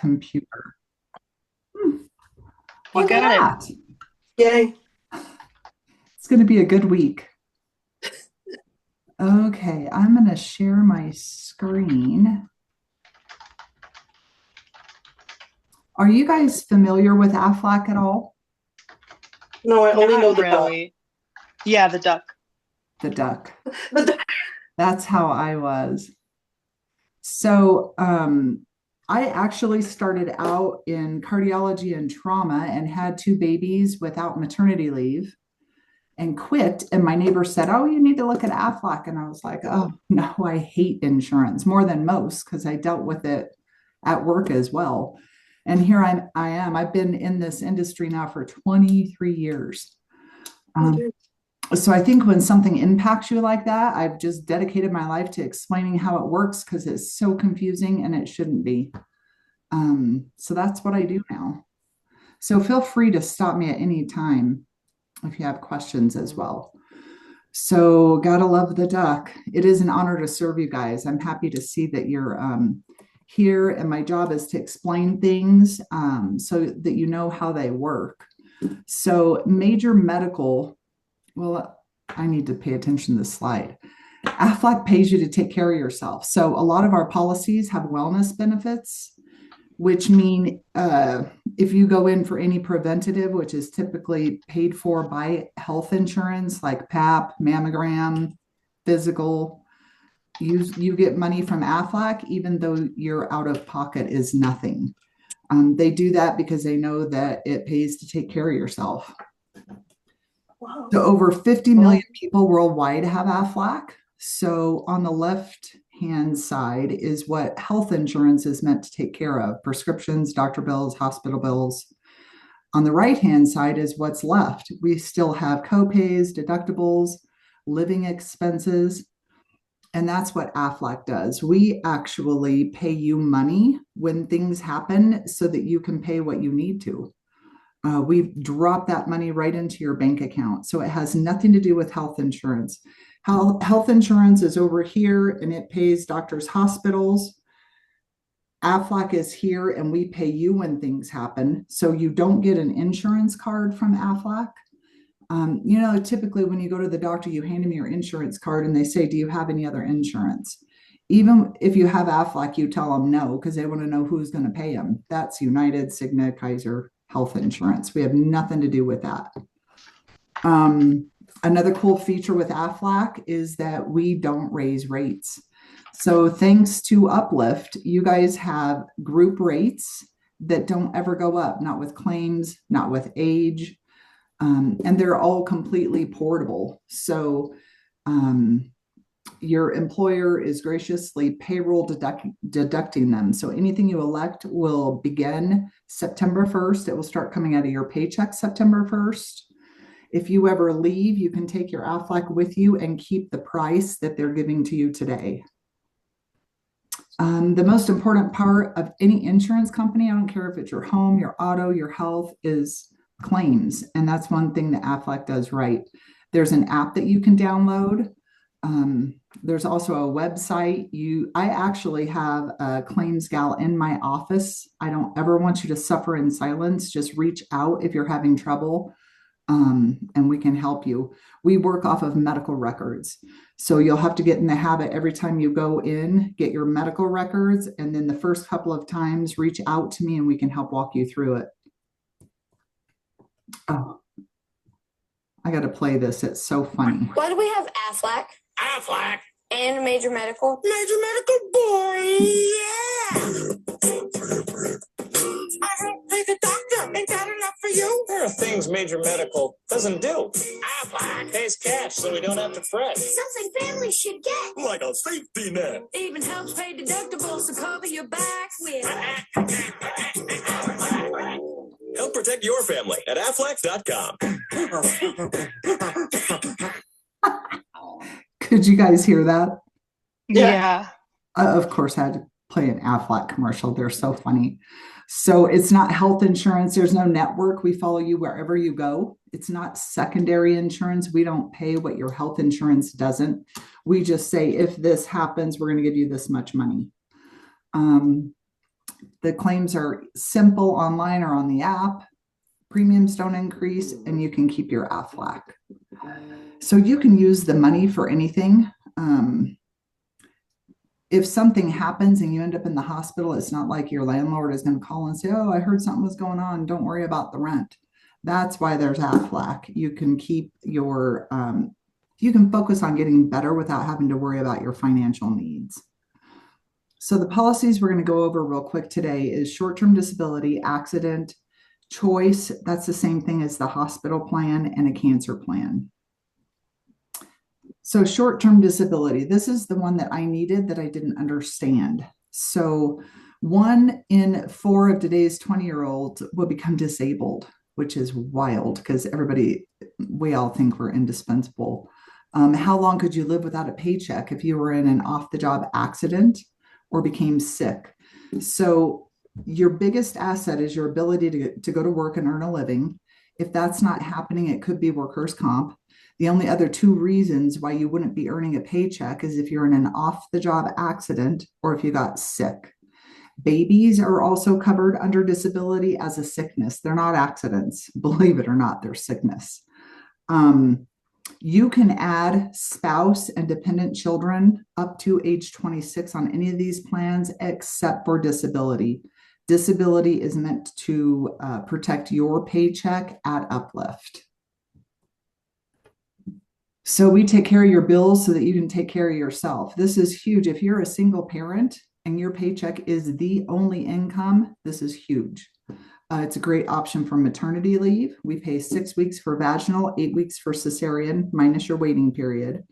computer. Hmm, You Look at got it. that. Yay. It's going to be a good week. Okay, I'm going to share my screen. Are you guys familiar with Aflac at all? No, I only know Not the dog. really. Yeah, the duck. The duck. The That's how I was. So, I actually started out in cardiology and trauma and had two babies without maternity leave and quit. And my neighbor said, "Oh, you need to look at Aflac." And I was like, "Oh, no, I hate insurance more than most because I dealt with it at work as well." And here I am. I've been in this industry now for 23 years. Um, so I think when something impacts you like that, I've just dedicated my life to explaining how it works because it's so confusing and it shouldn't be. So that's what I do now. So feel free to stop me at any time if you have questions as well. So gotta love the duck. It is an honor to serve you guys. I'm happy to see that you're here, and my job is to explain things so that you know how they work. So major medical, well, I need to pay attention to this slide. Aflac pays you to take care of yourself. So a lot of our policies have wellness benefits, which mean if you go in for any preventative, which is typically paid for by health insurance, like PAP, mammogram, physical, you get money from Aflac, even though your out of pocket is nothing. They do that because they know that it pays to take care of yourself. Wow. So over 50 million people worldwide have Aflac. So on the left hand side is what health insurance is meant to take care of: prescriptions, doctor bills, hospital bills. On the right hand side is what's left. We still have copays, deductibles, living expenses. And that's what Aflac does. We actually pay you money when things happen so that you can pay what you need to. We drop that money right into your bank account. So it has nothing to do with health insurance. Health insurance is over here and it pays doctors, hospitals. Aflac is here and we pay you when things happen. So you don't get an insurance card from Aflac. Typically when you go to the doctor, you hand them your insurance card and they say, "Do you have any other insurance?" Even if you have Aflac, you tell them no because they want to know who's going to pay them. That's United, Cigna, Kaiser Health Insurance. We have nothing to do with that. Another cool feature with Aflac is that we don't raise rates. So thanks to Uplift, you guys have group rates that don't ever go up, not with claims, not with age, and they're all completely portable. So your employer is graciously payroll deducting them. So anything you elect will begin September 1st. It will start coming out of your paycheck September 1st. If you ever leave, you can take your Aflac with you and keep the price that they're giving to you today. The most important part of any insurance company, I don't care if it's your home, your auto, your health, is claims. And that's one thing that Aflac does right. There's an app that you can download. There's also a website. I actually have a claims gal in my office. I don't ever want you to suffer in silence. Just reach out if you're having trouble, and we can help you. We work off of medical records. So you'll have to get in the habit every time you go in, get your medical records, and then the first couple of times, reach out to me and we can help walk you through it. Oh, I got to play this. It's so funny. Why do we have Aflac? Aflac. And Major Medical? Major Medical, boy, yeah! I don't think the doctor ain't got enough for you. There are things Major Medical doesn't do. Aflac Pays cash so we don't have to fret. Something families should get. like a safety net. Even helps pay deductibles to cover your back with. Help protect your family at Aflac.com. Could you guys hear that? Yeah. Of course, I had to play an Aflac commercial. They're so funny. So it's not health insurance. There's no network. We follow you wherever you go. It's not secondary insurance. We don't pay what your health insurance doesn't. We just say, if this happens, we're going to give you this much money. The claims are simple online or on the app. Premiums don't increase, and you can keep your Aflac. So you can use the money for anything. If something happens and you end up in the hospital, it's not like your landlord is going to call and say, oh, I heard something was going on. Don't worry about the rent. That's why there's Aflac. You can keep your, you can focus on getting better without having to worry about your financial needs. So the policies we're going to go over real quick today is short-term disability, accident, choice. That's the same thing as the hospital plan, and a cancer plan. So short-term disability, this is the one that I needed that I didn't understand. So 1 in 4 of today's 20-year-olds will become disabled, which is wild because we all think we're indispensable. How long could you live without a paycheck if you were in an off-the-job accident or became sick? So your biggest asset is your ability to go to work and earn a living. If that's not happening, it could be workers' comp. The only other 2 reasons why you wouldn't be earning a paycheck is if you're in an off-the-job accident or if you got sick. Babies are also covered under disability as a sickness. They're not accidents. Believe it or not, they're sickness. You can add spouse and dependent children up to age 26 on any of these plans except for disability. Disability is meant to protect your paycheck at Uplift. So we take care of your bills so that you can take care of yourself. This is huge. If you're a single parent and your paycheck is the only income, this is huge. It's a great option for maternity leave. We pay 6 weeks for vaginal, 8 weeks for cesarean, minus your waiting period.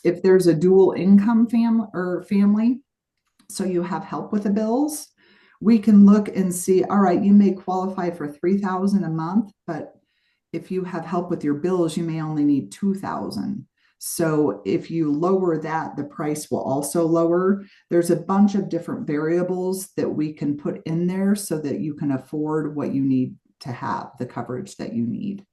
If there's a dual income family, so you have help with the bills, we can look and see, all right, you may qualify for $3,000 a month, but if you have help with your bills, you may only need $2,000. So if you lower that, the price will also lower. There's a bunch of different variables that we can put in there so that you can afford what you need to have, the coverage that you need.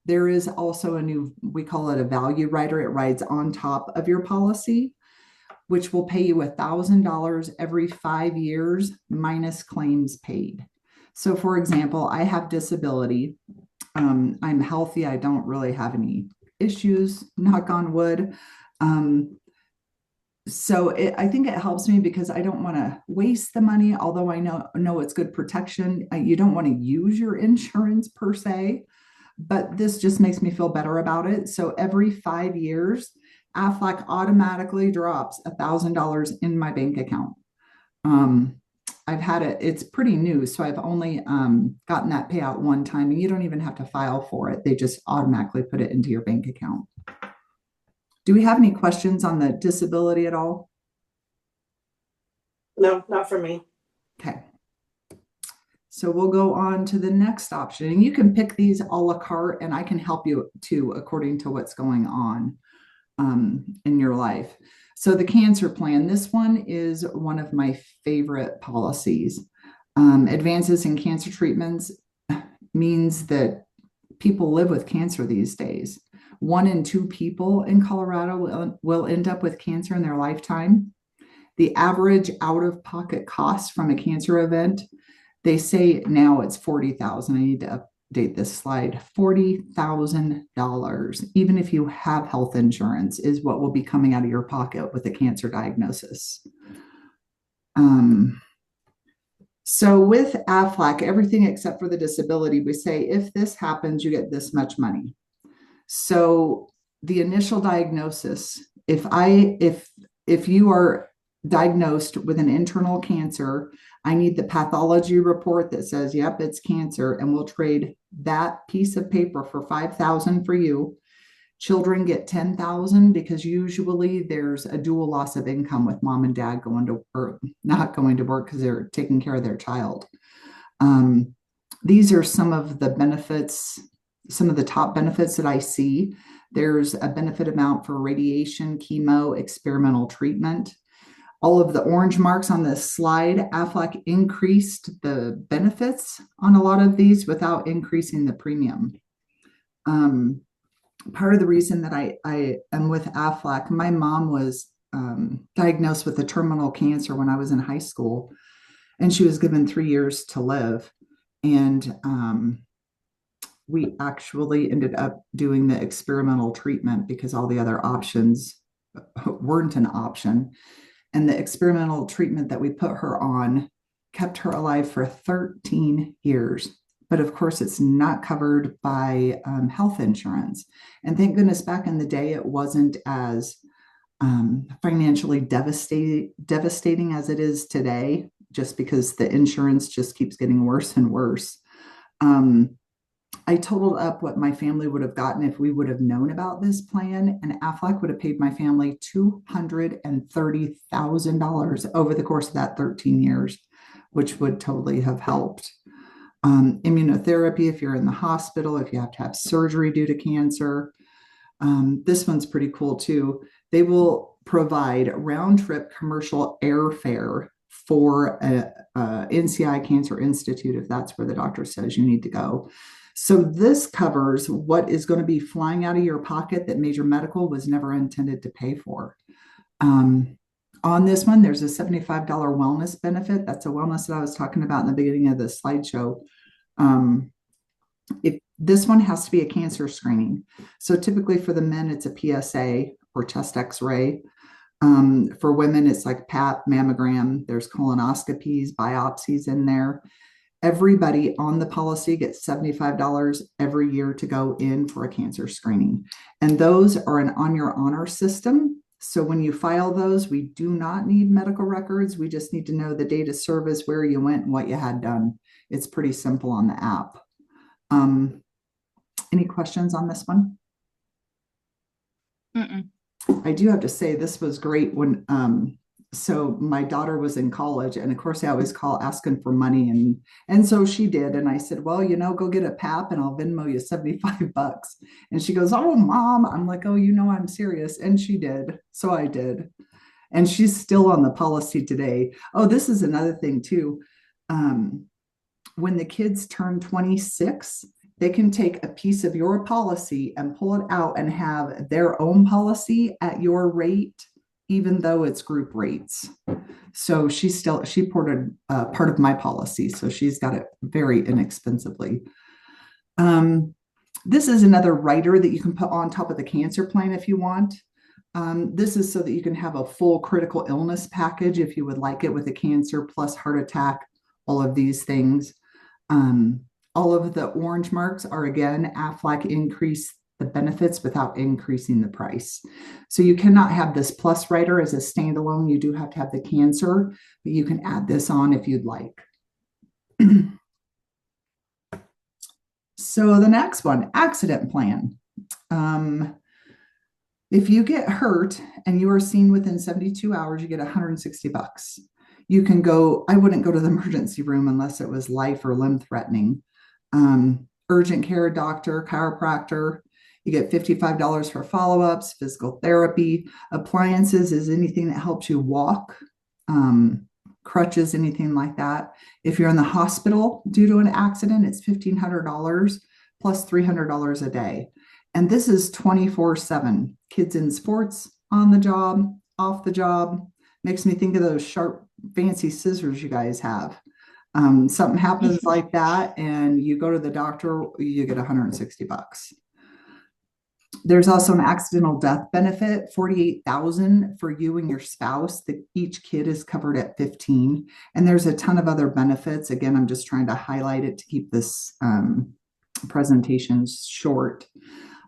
There is also we call it a value rider. It rides on top of your policy, which will pay you $1,000 every 5 years minus claims paid. So for example, I have disability. I'm healthy. I don't really have any issues, knock on wood. So I think it helps me because I don't want to waste the money, although I know it's good protection. You don't want to use your insurance per se, but this just makes me feel better about it. So every 5 years, Aflac automatically drops $1,000 in my bank account. I've had it's pretty new, so I've only gotten that payout one time, and you don't even have to file for it. They just automatically put it into your bank account. Do we have any questions on the disability at all? No, not for me. Okay. So we'll go on to the next option, and you can pick these a la carte, and I can help you too, according to what's going on in your life. So the cancer plan, this one is one of my favorite policies. Advances in cancer treatments means that people live with cancer these days. 1 in 2 people in Colorado will end up with cancer in their lifetime. The average out-of-pocket cost from a cancer event, they say now it's $40,000. I need to update this slide. $40,000, even if you have health insurance, is what will be coming out of your pocket with a cancer diagnosis. So with Aflac, everything except for the disability, we say, if this happens, you get this much money. So the initial diagnosis, if you are diagnosed with an internal cancer, I need the pathology report that says, yep, it's cancer, and we'll trade that piece of paper for $5,000 for you. Children get $10,000 because usually there's a dual loss of income with mom and dad not going to work because they're taking care of their child. These are some of the benefits, some of the top benefits that I see. There's a benefit amount for radiation, chemo, experimental treatment. All of the orange marks on this slide, Aflac increased the benefits on a lot of these without increasing the premium. Part of the reason that I am with Aflac, my mom was diagnosed with a terminal cancer when I was in high school. and she was given 3 years to live. And we actually ended up doing the experimental treatment because all the other options weren't an option. And the experimental treatment that we put her on kept her alive for 13 years. But of course, it's not covered by health insurance. And thank goodness back in the day, it wasn't as financially devastating as it is today, just because the insurance just keeps getting worse and worse. I totaled up what my family would have gotten if we would have known about this plan, and Aflac would have paid my family $230,000 over the course of that 13 years, which would totally have helped. Immunotherapy, if you're in the hospital, if you have to have surgery due to cancer. This one's pretty cool too. They will provide round-trip commercial airfare for a NCI Cancer Institute if that's where the doctor says you need to go. So this covers what is going to be flying out of your pocket that major medical was never intended to pay for. On this one, there's a $75 wellness benefit. That's a wellness that I was talking about in the beginning of the slideshow. If this one has to be a cancer screening. So typically for the men, it's a PSA or chest X-ray. For women, it's like Pap, mammogram. There's colonoscopies, biopsies in there. Everybody on the policy gets $75 every year to go in for a cancer screening. And those are an on your honor system. So when you file those, we do not need medical records. We just need to know the date of service, where you went, and what you had done. It's pretty simple on the app. Any questions on this one? Mm-mm. I do have to say this was great when so my daughter was in college, and of course I always call asking for money, and so she did, and I said, well, go get a Pap and I'll Venmo you $75. And she goes, oh mom. I'm like, oh, I'm serious. And she did. So I did. And she's still on the policy today. Oh, this is another thing too. When the kids turn 26, they can take a piece of your policy and pull it out and have their own policy at your rate, even though it's group rates. So she ported part of my policy. So she's got it very inexpensively. This is another rider that you can put on top of the cancer plan if you want. This is so that you can have a full critical illness package if you would like it, with a cancer plus heart attack, all of these things. All of the orange marks are, again, Aflac increased the benefits without increasing the price. So you cannot have this plus rider as a standalone. You do have to have the cancer, but you can add this on if you'd like. So the next one, accident plan. If you get hurt and you are seen within 72 hours, you get $160. You can go, I wouldn't go to the emergency room unless it was life or limb threatening. Urgent care doctor, chiropractor, you get $55 for follow-ups. Physical therapy. Appliances is anything that helps you walk, crutches, anything like that. If you're in the hospital due to an accident, it's $1,500 plus $300 a day. And this is 24/7. Kids in sports, on the job, off the job. Makes me think of those sharp, fancy scissors you guys have. Something happens like that and you go to the doctor, you get $160. There's also an accidental death benefit, $48,000 for you and your spouse. Each kid is covered at $15,000. And there's a ton of other benefits. Again, I'm just trying to highlight it to keep this presentation short.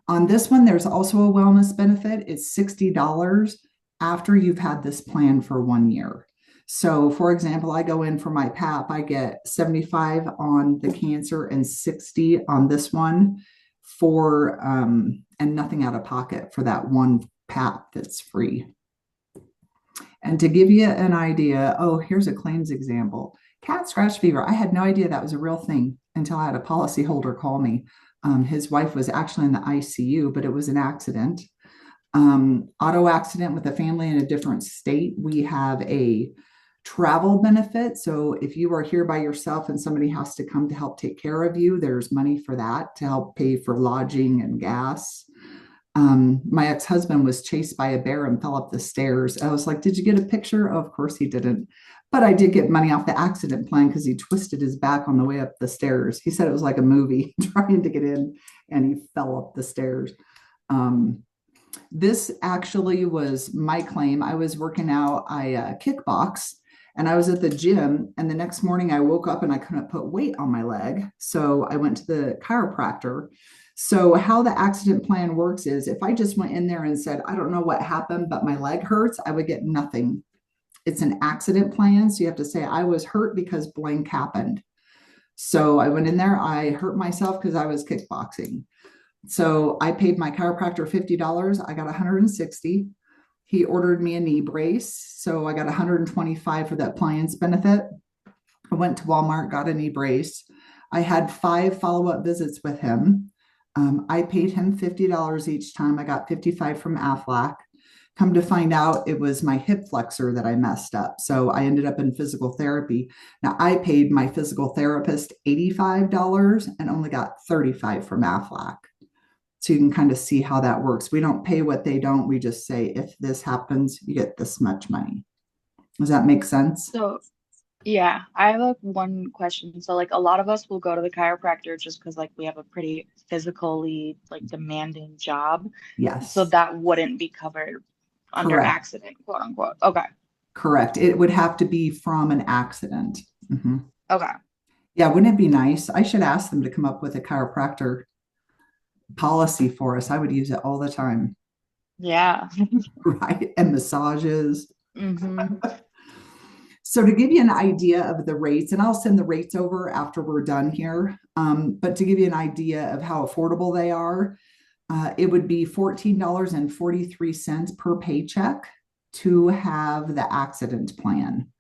On this one, there's also a wellness benefit. It's $60 after you've had this plan for 1 year. So for example, I go in for my Pap, I get 75 on the cancer and 60 on this one for, and nothing out of pocket for that one Pap that's free. And to give you an idea, oh, here's a claims example. Cat scratch fever. I had no idea that was a real thing until I had a policyholder call me. His wife was actually in the ICU, but it was an accident. Auto accident with a family in a different state. We have a travel benefit. So if you are here by yourself and somebody has to come to help take care of you, there's money for that to help pay for lodging and gas. My ex-husband was chased by a bear and fell up the stairs. I was like, did you get a picture? Oh, of course he didn't. But I did get money off the accident plan because he twisted his back on the way up the stairs. He said it was like a movie trying to get in, and he fell up the stairs. This actually was my claim. I was working out, I kickbox, and I was at the gym. And the next morning I woke up and I couldn't put weight on my leg. So I went to the chiropractor. So, how the accident plan works is if I just went in there and said, I don't know what happened, but my leg hurts, I would get nothing. It's an accident plan. So, you have to say, I was hurt because blank happened. So, I went in there, I hurt myself because I was kickboxing. So, I paid my chiropractor $50. I got 160. He ordered me a knee brace. So, I got 125 for that appliance benefit. I went to Walmart, got a knee brace. I had 5 follow-up visits with him. I paid him $50 each time. I got 55 from Aflac. Come to find out, it was my hip flexor that I messed up. So I ended up in physical therapy. Now I paid my physical therapist $85 and only got 35 from Aflac. So you can kind of see how that works. We don't pay what they don't. We just say, if this happens, you get this much money. Does that make sense? So, yeah, I have like one question. So, like, a lot of us will go to the chiropractor just because, like, we have a pretty physically, like, demanding job. Yes. So that wouldn't be covered under Correct. accident, quote unquote. Okay. Correct. It would have to be from an accident. Mhm. Okay. Yeah, wouldn't it be nice? I should ask them to come up with a chiropractor policy for us. I would use it all the time, Yeah. right? And massages. Mm-hmm. So to give you an idea of the rates, and I'll send the rates over after we're done here, but to give you an idea of how affordable they are, it would be $14.43 per paycheck to have the accident plan.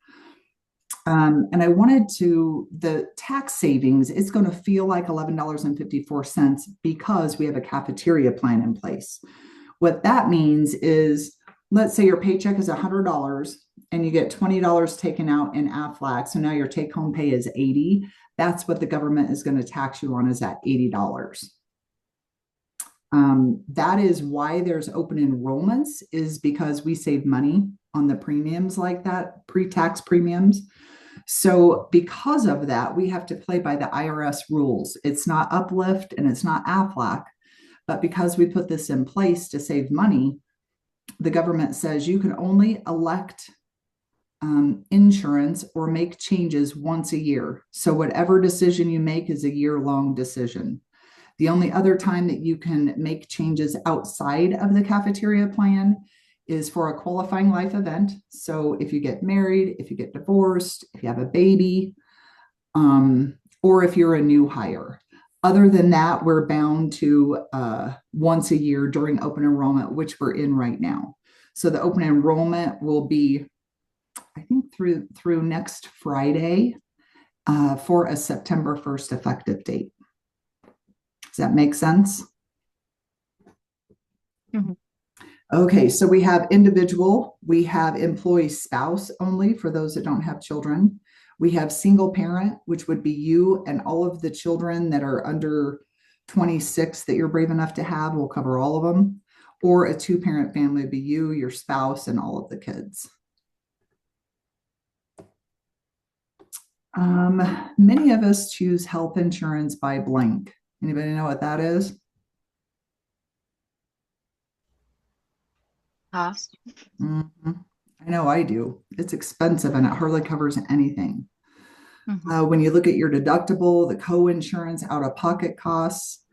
And I wanted to, the tax savings, it's going to feel like $11.54 because we have a cafeteria plan in place. What that means is, let's say your paycheck is $100 and you get $20 taken out in Aflac. So now your take home pay is $80. That's what the government is going to tax you on, is that $80. That is why there's open enrollments, is because we save money on the premiums like that, pre-tax premiums. So because of that, we have to play by the IRS rules. It's not Uplift and it's not Aflac, but because we put this in place to save money, the government says you can only elect insurance or make changes once a year. So whatever decision you make is a year-long decision. The only other time that you can make changes outside of the cafeteria plan is for a qualifying life event. So if you get married, if you get divorced, if you have a baby, or if you're a new hire. Other than that, we're bound to once a year during open enrollment, which we're in right now. So the open enrollment will be, I think, through next Friday for a September 1st effective date. Does that make sense? Mm-hmm. Okay, so we have individual, we have employee spouse only for those that don't have children. We have single parent, which would be you and all of the children that are under 26 that you're brave enough to have. We'll cover all of them. Or a 2-parent family would be you, your spouse, and all of the kids. Many of us choose health insurance by blank. Anybody know what that is? Cost. Mm-hmm. I know I do. It's expensive and it hardly covers anything. Mm-hmm. When you look at your deductible, the co-insurance, out-of-pocket costs,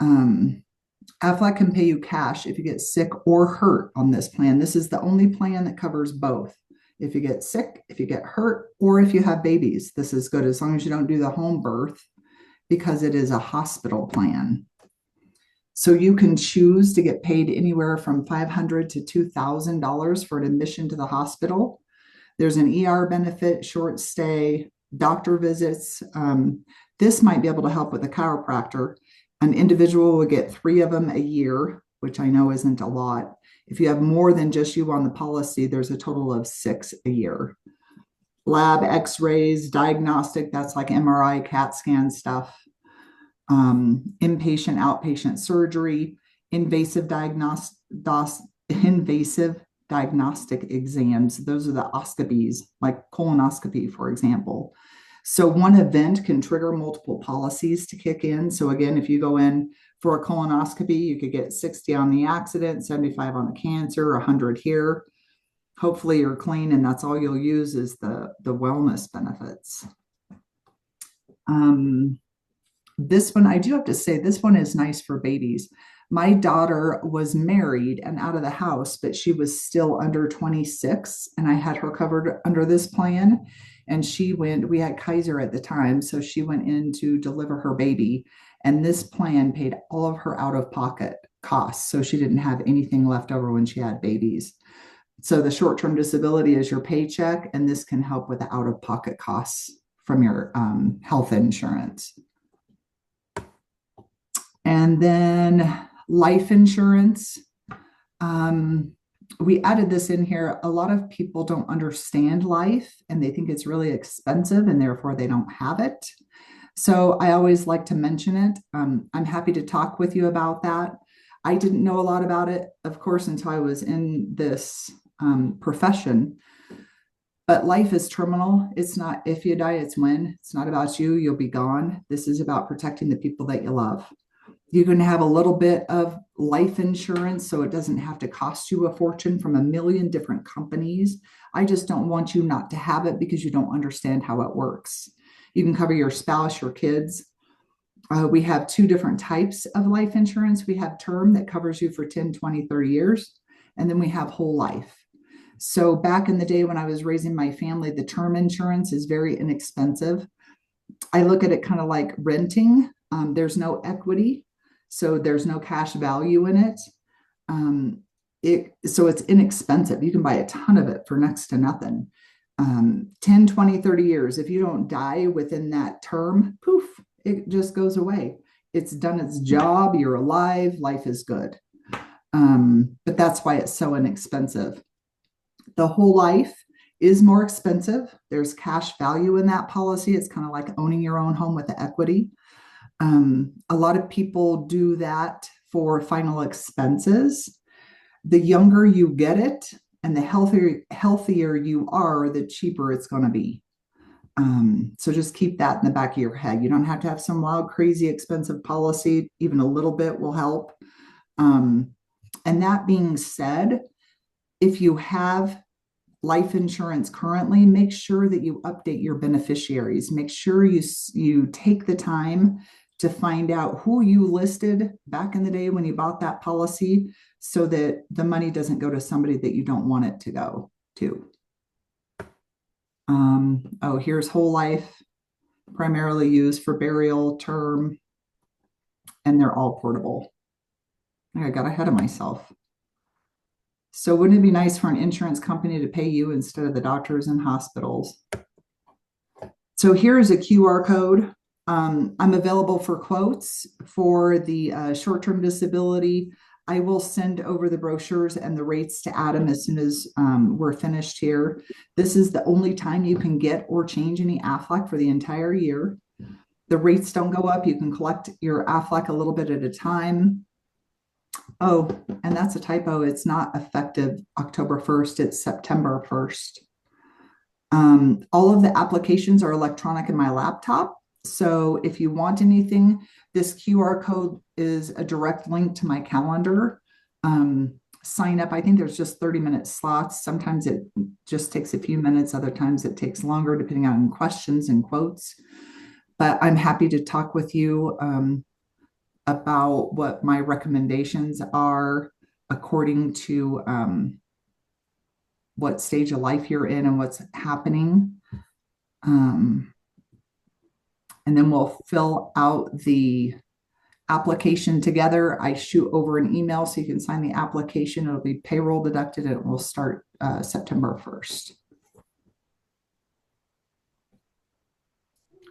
Aflac can pay you cash if you get sick or hurt on this plan. This is the only plan that covers both. If you get sick, if you get hurt, or if you have babies, this is good as long as you don't do the home birth, because it is a hospital plan. So you can choose to get paid anywhere from $500 to $2,000 for an admission to the hospital. There's an ER benefit, short stay, doctor visits. This might be able to help with a chiropractor. An individual will get 3 of them a year, which I know isn't a lot. If you have more than just you on the policy, there's a total of 6 a year. Lab, x-rays, diagnostic, that's like MRI, CAT scan stuff. Inpatient, outpatient surgery, invasive diagnostic exams. Those are the oscopies, like colonoscopy, for example. So one event can trigger multiple policies to kick in. So again, if you go in for a colonoscopy, you could get 60 on the accident, 75 on the cancer, 100 here. Hopefully you're clean and that's all you'll use is the wellness benefits. This one, I do have to say, this one is nice for babies. My daughter was married and out of the house, but she was still under 26, and I had her covered under this plan. And we had Kaiser at the time, so she went in to deliver her baby, and this plan paid all of her out-of-pocket costs, so she didn't have anything left over when she had babies. So the short-term disability is your paycheck, and this can help with the out-of-pocket costs from your health insurance. And then life insurance. We added this in here. A lot of people don't understand life and they think it's really expensive and therefore they don't have it. So I always like to mention it. I'm happy to talk with you about that. I didn't know a lot about it, of course, until I was in this profession. But life is terminal. It's not if you die, it's when. It's not about you. You'll be gone. This is about protecting the people that you love. You can have a little bit of life insurance so it doesn't have to cost you a fortune from a million different companies. I just don't want you not to have it because you don't understand how it works. You can cover your spouse, your kids. We have two different types of life insurance. We have term that covers you for 10, 20, 30 years, and then we have whole life. So back in the day when I was raising my family, the term insurance is very inexpensive. I look at it kind of like renting. There's no equity. So there's no cash value in it. So it's inexpensive. You can buy a ton of it for next to nothing. 10, 20, 30 years. If you don't die within that term, poof, it just goes away. It's done its job. You're alive. Life is good. But that's why it's so inexpensive. The whole life is more expensive. There's cash value in that policy. It's kind of like owning your own home with the equity. A lot of people do that for final expenses. The younger you get it and the healthier you are, the cheaper it's going to be. So just keep that in the back of your head. You don't have to have some wild, crazy, expensive policy. Even a little bit will help. And that being said, if you have life insurance currently, make sure that you update your beneficiaries. Make sure you take the time to find out who you listed back in the day when you bought that policy so that the money doesn't go to somebody that you don't want it to go to. Here's whole life, primarily used for burial, term, and they're all portable. I got ahead of myself. So wouldn't it be nice for an insurance company to pay you instead of the doctors and hospitals? So here's a QR code. I'm available for quotes for the short-term disability. I will send over the brochures and the rates to Adam as soon as we're finished here. This is the only time you can get or change any Aflac for the entire year. The rates don't go up. You can collect your Aflac a little bit at a time. Oh, and that's a typo. It's not effective October 1st. It's September 1st. All of the applications are electronic in my laptop. So if you want anything, this QR code is a direct link to my calendar. Sign up. I think there's just 30-minute slots. Sometimes it just takes a few minutes. Other times it takes longer depending on questions and quotes. But I'm happy to talk with you about what my recommendations are according to what stage of life you're in and what's happening. And then we'll fill out the application together. I shoot over an email so you can sign the application. It'll be payroll deducted and it will start September 1st.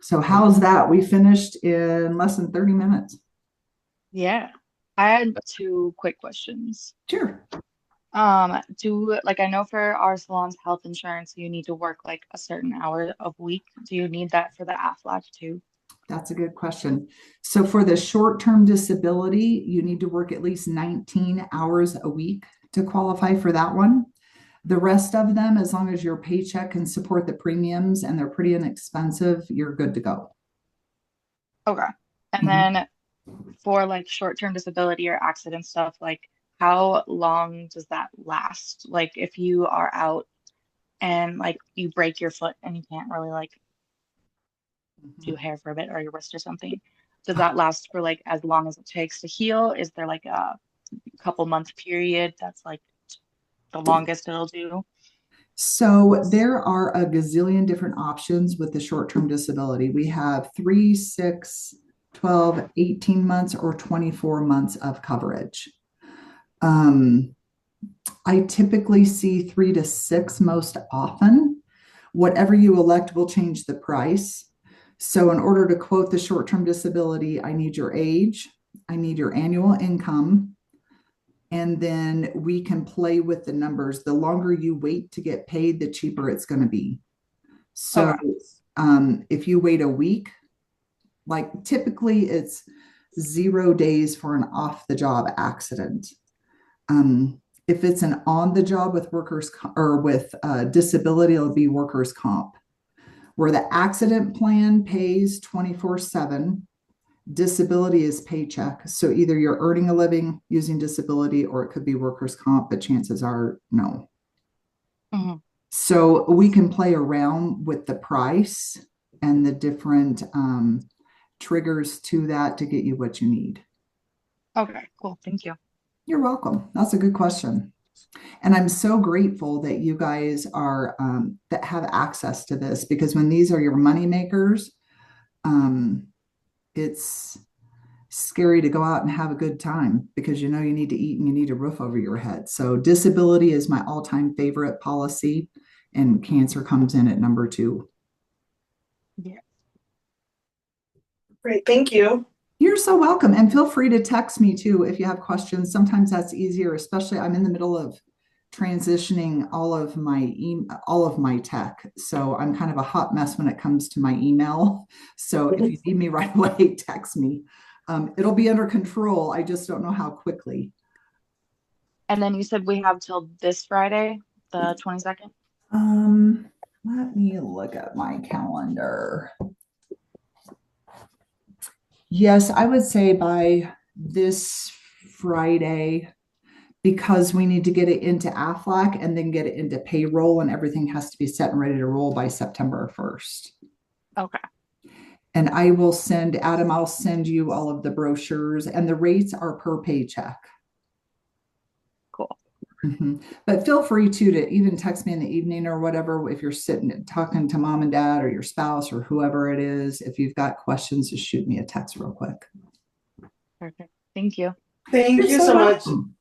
So how's that? We finished in less than 30 minutes. Yeah. I had two quick questions. Sure. I know for our salon's health insurance, you need to work like a certain hour a week. Do you need that for the Aflac too? That's a good question. So for the short-term disability, you need to work at least 19 hours a week to qualify for that one. The rest of them, as long as your paycheck can support the premiums and they're pretty inexpensive, you're good to go. Okay. And Mhm. then for like short-term disability or accident stuff, like how long does that last? Like if you are out and like you break your foot and you can't really like do hair for a bit or your wrist or something, does that last for like as long as it takes to heal? Is there like a couple month period that's like the longest it'll do? So there are a gazillion different options with the short-term disability. We have 3, 6, 12, 18 months, or 24 months of coverage. I typically see 3 to 6 most often. Whatever you elect will change the price. So in order to quote the short-term disability, I need your age, I need your annual income, and then we can play with the numbers. The longer you wait to get paid, the cheaper it's going to be. So if you wait a week, like typically it's 0 days for an off-the-job accident. If it's an on-the-job with workers or with disability, it'll be workers' comp, where the accident plan pays 24/7. Disability is paycheck. So either you're earning a living using disability or it could be workers' comp, but chances are no. Mhm. So we can play around with the price and the different triggers to that to get you what you need. Okay, cool. Thank you. You're welcome. That's a good question. And I'm so grateful that you guys are that have access to this, because when these are your money makers, it's scary to go out and have a good time because you know you need to eat and you need a roof over your head. So disability is my all-time favorite policy, and cancer comes in at number 2. Yeah. Great, thank you. You're so welcome. And feel free to text me too if you have questions. Sometimes that's easier, especially I'm in the middle of transitioning all of my tech. So I'm kind of a hot mess when it comes to my email. So if you need me right away, text me. It'll be under control. I just don't know how quickly. And then you said we have till this Friday, the 22nd? Let me look at my calendar. Yes, I would say by this Friday, because we need to get it into Aflac and then get it into payroll, and everything has to be set and ready to roll by September 1st. Okay. And I'll send you all of the brochures, and the rates are per paycheck. Cool. But feel free to even text me in the evening or whatever if you're sitting and talking to mom and dad or your spouse or whoever it is. If you've got questions, just shoot me a text real quick. Perfect. Thank you. Thank You're you so so much. welcome.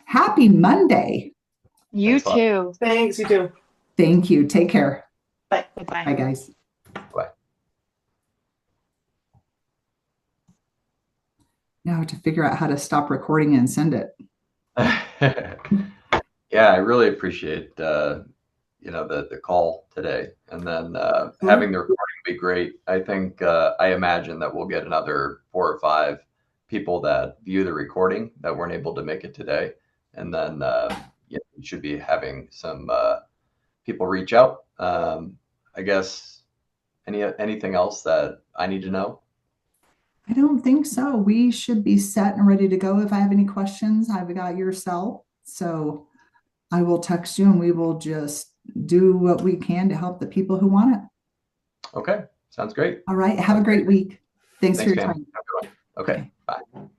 Happy Monday. You Thanks, Bob. too. Thanks, you too. Thank you. Take care. Bye. Bye-bye. Bye, guys. Bye. Now to figure out how to stop recording and send it. Yeah, I really appreciate the call today, and then having the recording be great. I think I imagine that we'll get another 4 or 5 people that view the recording that weren't able to make it today, and then we should be having some people reach out. I guess anything else that I need to know? I don't think so. We should be set and ready to go. If I have any questions, I've got your cell. So I will text you and we will just do what we can to help the people who want it. Okay, sounds great. All right. Have a great week. Thanks for your Thanks, Pam. time. Have a good one. Okay, bye.